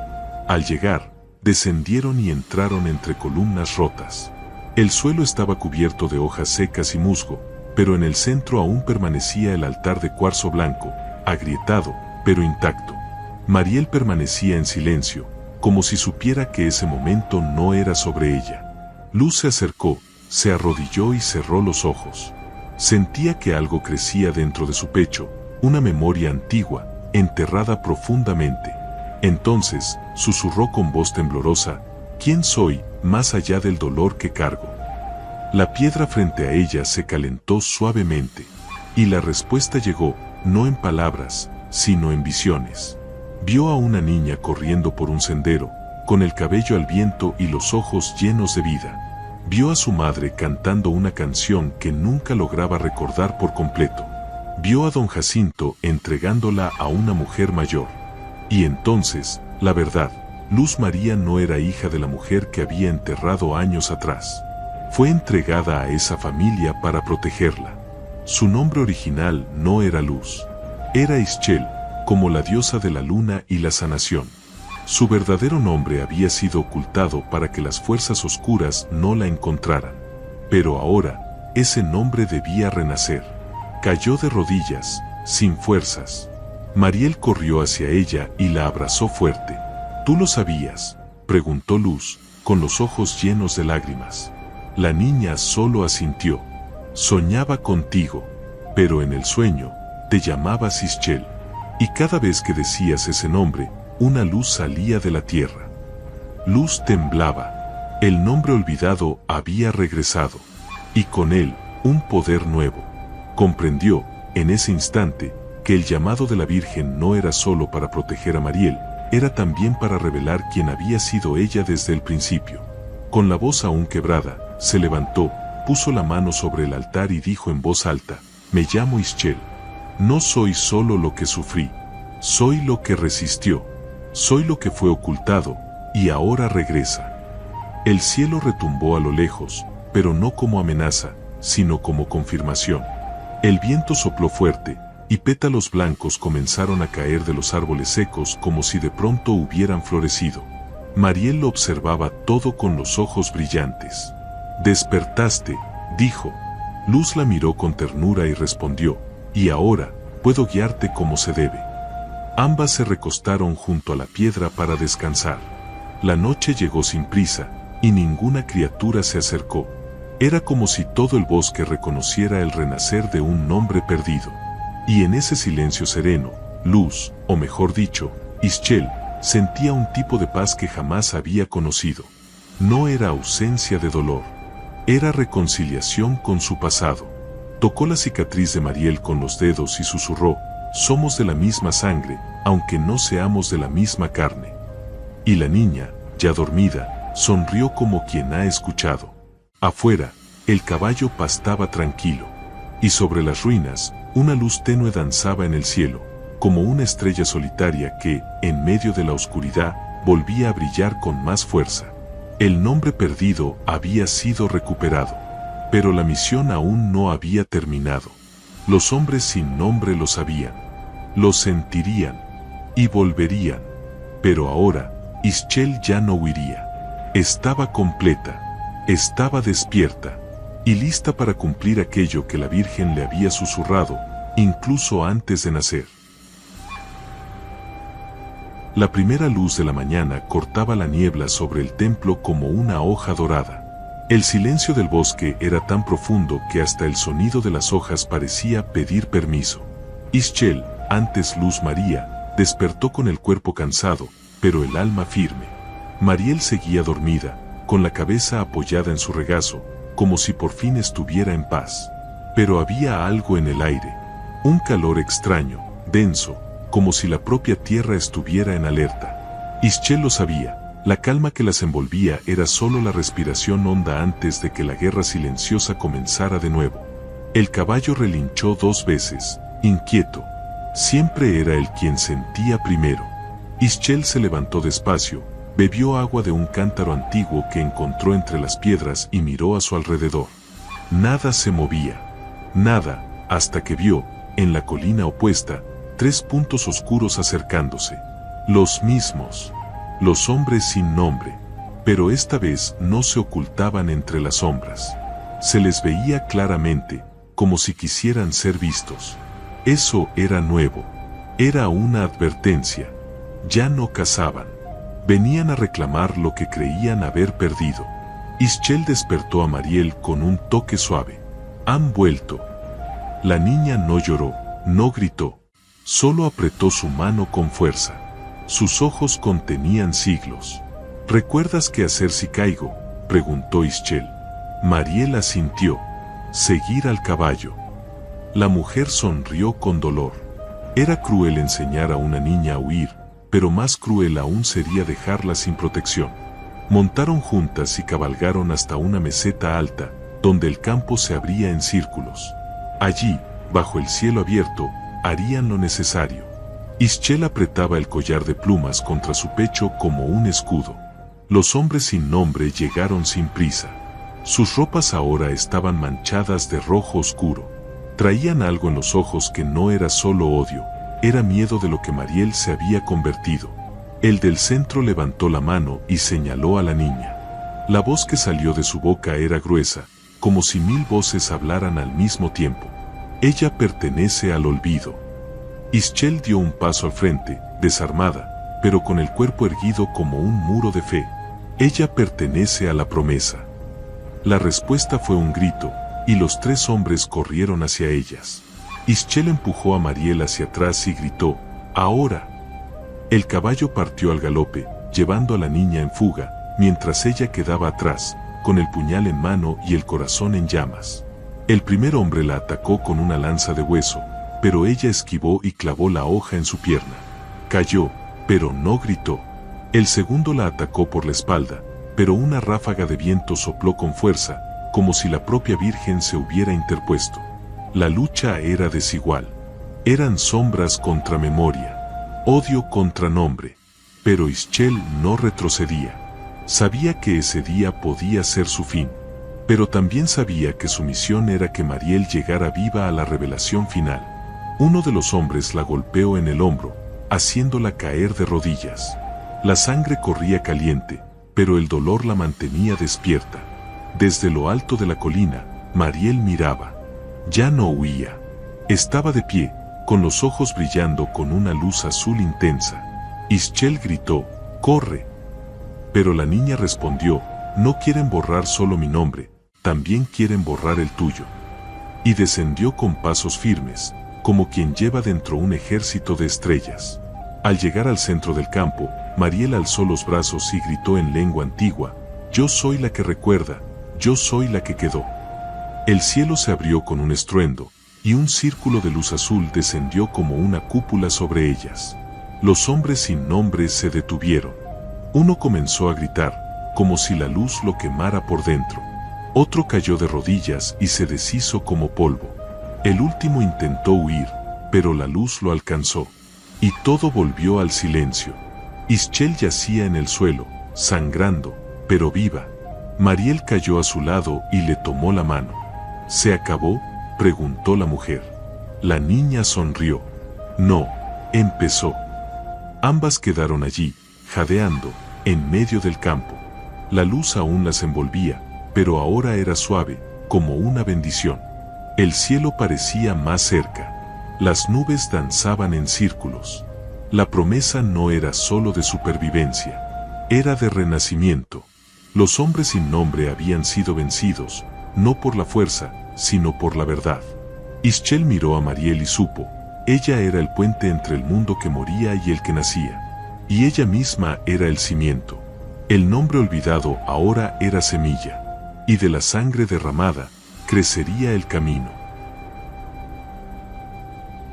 Al llegar, descendieron y entraron entre columnas rotas. El suelo estaba cubierto de hojas secas y musgo, pero en el centro aún permanecía el altar de cuarzo blanco, agrietado, pero intacto. Mariel permanecía en silencio, como si supiera que ese momento no era sobre ella. Luz se acercó, se arrodilló y cerró los ojos. Sentía que algo crecía dentro de su pecho, una memoria antigua, enterrada profundamente. Entonces, susurró con voz temblorosa, ¿quién soy, más allá del dolor que cargo? La piedra frente a ella se calentó suavemente, y la respuesta llegó, no en palabras, sino en visiones. Vio a una niña corriendo por un sendero, con el cabello al viento y los ojos llenos de vida. Vio a su madre cantando una canción que nunca lograba recordar por completo. Vio a don Jacinto entregándola a una mujer mayor. Y entonces, la verdad, Luz María no era hija de la mujer que había enterrado años atrás. Fue entregada a esa familia para protegerla. Su nombre original no era Luz. Era Ischel, como la diosa de la luna y la sanación. Su verdadero nombre había sido ocultado para que las fuerzas oscuras no la encontraran. Pero ahora, ese nombre debía renacer. Cayó de rodillas, sin fuerzas. Mariel corrió hacia ella y la abrazó fuerte. ¿Tú lo sabías?, preguntó Luz, con los ojos llenos de lágrimas. La niña solo asintió. Soñaba contigo, pero en el sueño, te llamabas Ischel. Y cada vez que decías ese nombre, una luz salía de la tierra. Luz temblaba. El nombre olvidado había regresado. Y con él, un poder nuevo. Comprendió, en ese instante, que el llamado de la Virgen no era solo para proteger a Mariel, era también para revelar quién había sido ella desde el principio. Con la voz aún quebrada, se levantó, puso la mano sobre el altar y dijo en voz alta, me llamo Ischel. No soy solo lo que sufrí, soy lo que resistió, soy lo que fue ocultado, y ahora regresa. El cielo retumbó a lo lejos, pero no como amenaza, sino como confirmación. El viento sopló fuerte, y pétalos blancos comenzaron a caer de los árboles secos como si de pronto hubieran florecido. Mariel lo observaba todo con los ojos brillantes. Despertaste, dijo. Luz la miró con ternura y respondió, y ahora, puedo guiarte como se debe. Ambas se recostaron junto a la piedra para descansar. La noche llegó sin prisa, y ninguna criatura se acercó. Era como si todo el bosque reconociera el renacer de un nombre perdido. Y en ese silencio sereno, Luz, o mejor dicho, Ischel, sentía un tipo de paz que jamás había conocido. No era ausencia de dolor. Era reconciliación con su pasado. Tocó la cicatriz de Mariel con los dedos y susurró, somos de la misma sangre, aunque no seamos de la misma carne. Y la niña, ya dormida, sonrió como quien ha escuchado. Afuera, el caballo pastaba tranquilo. Y sobre las ruinas, una luz tenue danzaba en el cielo, como una estrella solitaria que, en medio de la oscuridad, volvía a brillar con más fuerza. El nombre perdido había sido recuperado, pero la misión aún no había terminado. Los hombres sin nombre lo sabían, lo sentirían, y volverían. Pero ahora, Ischel ya no huiría. Estaba completa, estaba despierta, y lista para cumplir aquello que la Virgen le había susurrado, incluso antes de nacer. La primera luz de la mañana cortaba la niebla sobre el templo como una hoja dorada. El silencio del bosque era tan profundo que hasta el sonido de las hojas parecía pedir permiso. Ischel, antes Luz María, despertó con el cuerpo cansado, pero el alma firme. Mariel seguía dormida, con la cabeza apoyada en su regazo, como si por fin estuviera en paz. Pero había algo en el aire, un calor extraño, denso, como si la propia tierra estuviera en alerta. Ischel lo sabía. La calma que las envolvía era solo la respiración honda antes de que la guerra silenciosa comenzara de nuevo. El caballo relinchó 2 veces, inquieto. Siempre era él quien sentía primero. Ischel se levantó despacio, bebió agua de un cántaro antiguo que encontró entre las piedras y miró a su alrededor. Nada se movía. Nada, hasta que vio, en la colina opuesta, 3 puntos oscuros acercándose. Los mismos. Los hombres sin nombre, pero esta vez no se ocultaban entre las sombras. Se les veía claramente, como si quisieran ser vistos. Eso era nuevo. Era una advertencia. Ya no cazaban. Venían a reclamar lo que creían haber perdido. Ischel despertó a Mariel con un toque suave. Han vuelto. La niña no lloró, no gritó. Solo apretó su mano con fuerza. Sus ojos contenían siglos. ¿Recuerdas qué hacer si caigo?, preguntó Ischel. Mariel asintió. Seguir al caballo. La mujer sonrió con dolor. Era cruel enseñar a una niña a huir, pero más cruel aún sería dejarla sin protección. Montaron juntas y cabalgaron hasta una meseta alta, donde el campo se abría en círculos. Allí, bajo el cielo abierto, harían lo necesario. Ischel apretaba el collar de plumas contra su pecho como un escudo. Los hombres sin nombre llegaron sin prisa. Sus ropas ahora estaban manchadas de rojo oscuro. Traían algo en los ojos que no era solo odio, era miedo de lo que Mariel se había convertido. El del centro levantó la mano y señaló a la niña. La voz que salió de su boca era gruesa, como si 1000 voces hablaran al mismo tiempo. Ella pertenece al olvido. Ischel dio un paso al frente, desarmada, pero con el cuerpo erguido como un muro de fe. Ella pertenece a la promesa. La respuesta fue un grito, y los 3 hombres corrieron hacia ellas. Ischel empujó a Mariel hacia atrás y gritó, «¡Ahora!». El caballo partió al galope, llevando a la niña en fuga, mientras ella quedaba atrás, con el puñal en mano y el corazón en llamas. El primer hombre la atacó con una lanza de hueso, pero ella esquivó y clavó la hoja en su pierna. Cayó, pero no gritó. El segundo la atacó por la espalda, pero una ráfaga de viento sopló con fuerza, como si la propia Virgen se hubiera interpuesto. La lucha era desigual. Eran sombras contra memoria, odio contra nombre. Pero Ischel no retrocedía. Sabía que ese día podía ser su fin, pero también sabía que su misión era que Mariel llegara viva a la revelación final. Uno de los hombres la golpeó en el hombro, haciéndola caer de rodillas. La sangre corría caliente, pero el dolor la mantenía despierta. Desde lo alto de la colina, Mariel miraba. Ya no huía. Estaba de pie, con los ojos brillando con una luz azul intensa. Ischel gritó, «¡Corre!». Pero la niña respondió, «No quieren borrar solo mi nombre, también quieren borrar el tuyo». Y descendió con pasos firmes, como quien lleva dentro un ejército de estrellas. Al llegar al centro del campo, Mariel alzó los brazos y gritó en lengua antigua, «Yo soy la que recuerda, yo soy la que quedó». El cielo se abrió con un estruendo, y un círculo de luz azul descendió como una cúpula sobre ellas. Los hombres sin nombre se detuvieron. Uno comenzó a gritar, como si la luz lo quemara por dentro. Otro cayó de rodillas y se deshizo como polvo. El último intentó huir, pero la luz lo alcanzó. Y todo volvió al silencio. Ischel yacía en el suelo, sangrando, pero viva. Mariel cayó a su lado y le tomó la mano. ¿Se acabó?, preguntó la mujer. La niña sonrió. No, empezó. Ambas quedaron allí, jadeando, en medio del campo. La luz aún las envolvía, pero ahora era suave, como una bendición. El cielo parecía más cerca. Las nubes danzaban en círculos. La promesa no era solo de supervivencia, era de renacimiento. Los hombres sin nombre habían sido vencidos, no por la fuerza, sino por la verdad. Ischel miró a Mariel y supo, ella era el puente entre el mundo que moría y el que nacía. Y ella misma era el cimiento. El nombre olvidado ahora era semilla. Y de la sangre derramada, crecería el camino.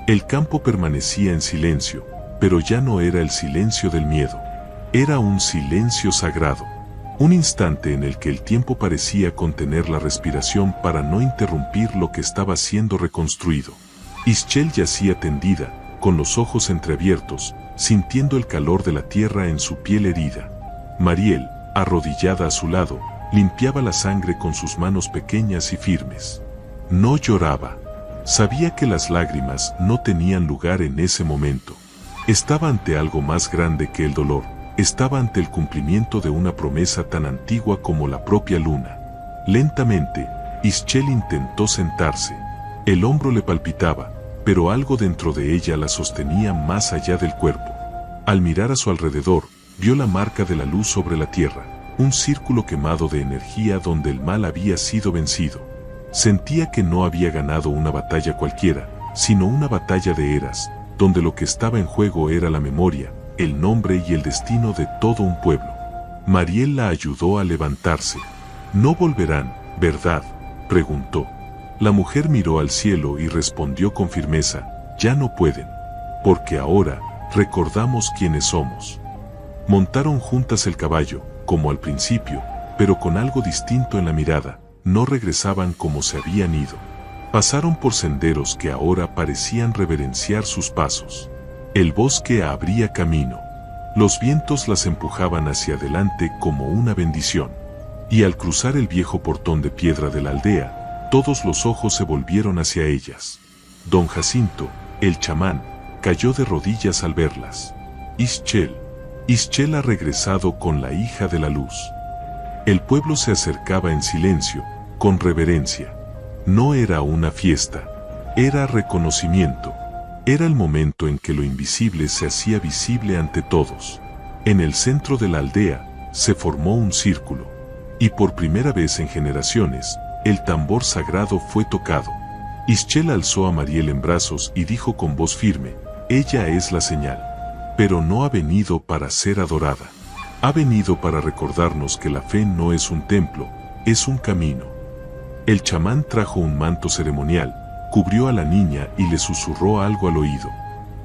El campo permanecía en silencio, pero ya no era el silencio del miedo. Era un silencio sagrado. Un instante en el que el tiempo parecía contener la respiración para no interrumpir lo que estaba siendo reconstruido. Ischel yacía tendida, con los ojos entreabiertos, sintiendo el calor de la tierra en su piel herida. Mariel, arrodillada a su lado, limpiaba la sangre con sus manos pequeñas y firmes. No lloraba. Sabía que las lágrimas no tenían lugar en ese momento. Estaba ante algo más grande que el dolor. Estaba ante el cumplimiento de una promesa tan antigua como la propia luna. Lentamente, Ischel intentó sentarse. El hombro le palpitaba, pero algo dentro de ella la sostenía más allá del cuerpo. Al mirar a su alrededor, vio la marca de la luz sobre la tierra, un círculo quemado de energía donde el mal había sido vencido. Sentía que no había ganado una batalla cualquiera, sino una batalla de eras, donde lo que estaba en juego era la memoria, el nombre y el destino de todo un pueblo. Mariel la ayudó a levantarse. «¿No volverán, verdad?», preguntó. La mujer miró al cielo y respondió con firmeza, «Ya no pueden, porque ahora recordamos quiénes somos». Montaron juntas el caballo, como al principio, pero con algo distinto en la mirada. No regresaban como se habían ido. Pasaron por senderos que ahora parecían reverenciar sus pasos. El bosque abría camino. Los vientos las empujaban hacia adelante como una bendición. Y al cruzar el viejo portón de piedra de la aldea, todos los ojos se volvieron hacia ellas. Don Jacinto, el chamán, cayó de rodillas al verlas. Ischel ha regresado con la hija de la luz. El pueblo se acercaba en silencio, con reverencia. No era una fiesta, era reconocimiento. Era el momento en que lo invisible se hacía visible ante todos. En el centro de la aldea, se formó un círculo. Y por primera vez en generaciones, el tambor sagrado fue tocado. Ischel alzó a Mariel en brazos y dijo con voz firme, «Ella es la señal. Pero no ha venido para ser adorada. Ha venido para recordarnos que la fe no es un templo, es un camino». El chamán trajo un manto ceremonial, cubrió a la niña y le susurró algo al oído.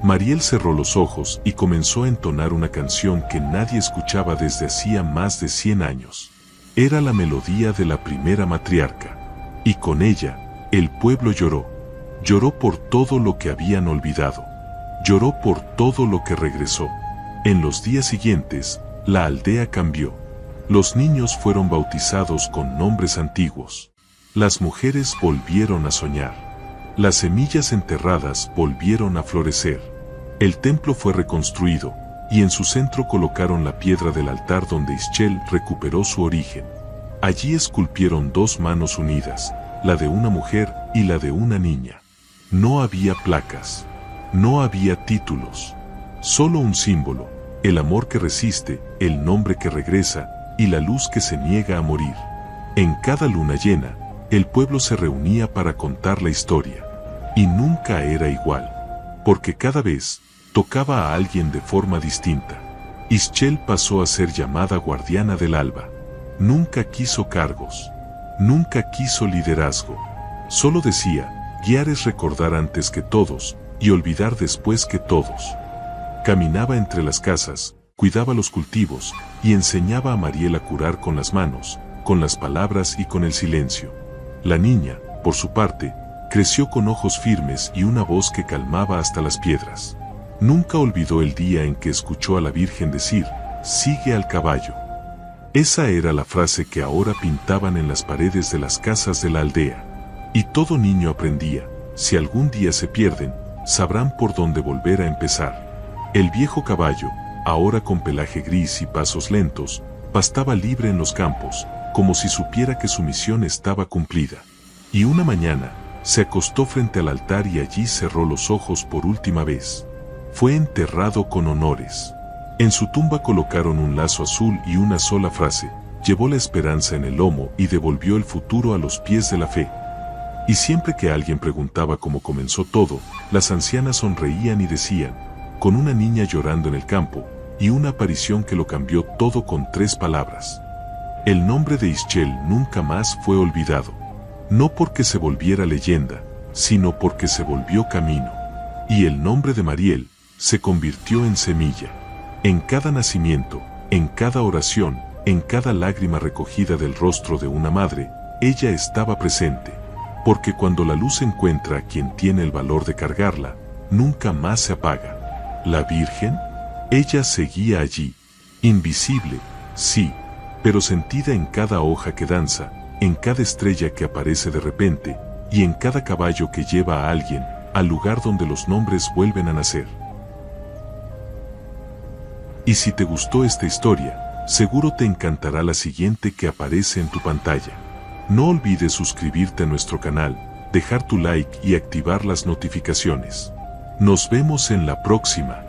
Mariel cerró los ojos y comenzó a entonar una canción que nadie escuchaba desde hacía más de 100 años. Era la melodía de la primera matriarca. Y con ella, el pueblo lloró. Lloró por todo lo que habían olvidado. Lloró por todo lo que regresó. En los días siguientes, la aldea cambió. Los niños fueron bautizados con nombres antiguos. Las mujeres volvieron a soñar. Las semillas enterradas volvieron a florecer. El templo fue reconstruido, y en su centro colocaron la piedra del altar donde Ischel recuperó su origen. Allí esculpieron 2 manos unidas, la de una mujer y la de una niña. No había placas, no había títulos, solo un símbolo, el amor que resiste, el nombre que regresa, y la luz que se niega a morir. En cada luna llena, el pueblo se reunía para contar la historia. Y nunca era igual, porque cada vez tocaba a alguien de forma distinta. Ischel pasó a ser llamada guardiana del alba. Nunca quiso cargos, nunca quiso liderazgo. Solo decía, guiar es recordar antes que todos, y olvidar después que todos. Caminaba entre las casas, cuidaba los cultivos, y enseñaba a Mariel a curar con las manos, con las palabras y con el silencio. La niña, por su parte, creció con ojos firmes y una voz que calmaba hasta las piedras. Nunca olvidó el día en que escuchó a la Virgen decir, «Sigue al caballo». Esa era la frase que ahora pintaban en las paredes de las casas de la aldea. Y todo niño aprendía, si algún día se pierden, sabrán por dónde volver a empezar. El viejo caballo, ahora con pelaje gris y pasos lentos, pastaba libre en los campos, como si supiera que su misión estaba cumplida. Y una mañana, se acostó frente al altar y allí cerró los ojos por última vez. Fue enterrado con honores. En su tumba colocaron un lazo azul y una sola frase, llevó la esperanza en el lomo y devolvió el futuro a los pies de la fe. Y siempre que alguien preguntaba cómo comenzó todo, las ancianas sonreían y decían, con una niña llorando en el campo, y una aparición que lo cambió todo con 3 palabras. El nombre de Ischel nunca más fue olvidado. No porque se volviera leyenda, sino porque se volvió camino. Y el nombre de Mariel se convirtió en semilla. En cada nacimiento, en cada oración, en cada lágrima recogida del rostro de una madre, ella estaba presente. Porque cuando la luz encuentra a quien tiene el valor de cargarla, nunca más se apaga. ¿La Virgen? Ella seguía allí, invisible, sí, pero sentida en cada hoja que danza, en cada estrella que aparece de repente, y en cada caballo que lleva a alguien, al lugar donde los nombres vuelven a nacer. Y si te gustó esta historia, seguro te encantará la siguiente que aparece en tu pantalla. No olvides suscribirte a nuestro canal, dejar tu like y activar las notificaciones. Nos vemos en la próxima.